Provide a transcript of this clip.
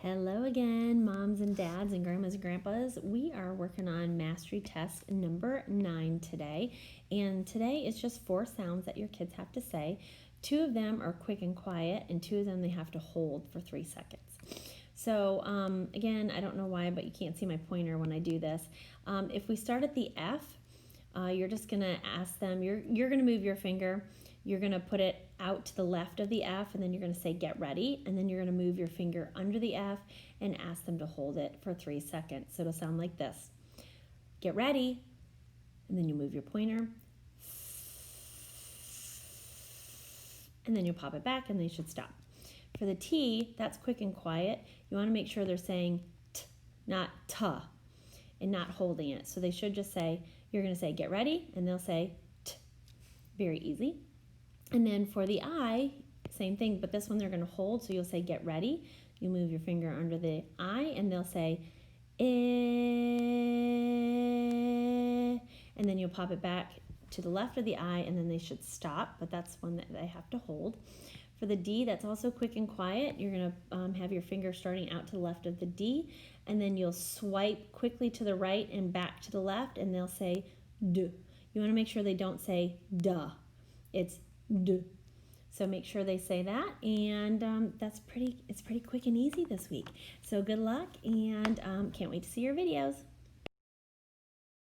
Hello again, moms and dads and grandmas and grandpas. We are working on mastery test number 9 today. And today is just 4 sounds that your kids have to say. 2 of them are quick and quiet, and 2 of them they have to hold for 3 seconds. So again, I don't know why, but you can't see my pointer when I do this. If we start at the F, you're just going to ask them, you're going to move your finger. You're going to put it out to the left of the F, and then you're going to say get ready, and then you're going to move your finger under the F and ask them to hold it for 3 seconds. So it'll sound like this. Get ready, and then you move your pointer, and then you pop it back, and they should stop. For the T, that's quick and quiet. You want to make sure they're saying t, not ta, and not holding it. So they should just say, you're going to say get ready, and they'll say t. Very easy. And then for the I, same thing, but this one they're going to hold, so you'll say get ready. You move your finger under the I, and they'll say eh, and then you'll pop it back to the left of the I, and then they should stop, but that's one that they have to hold. For the D, that's also quick and quiet. You're going to have your finger starting out to the left of the D, and then you'll swipe quickly to the right and back to the left, and they'll say D. You want to make sure they don't say duh. It's D. So make sure they say that, and it's pretty quick and easy this week. So good luck, and can't wait to see your videos.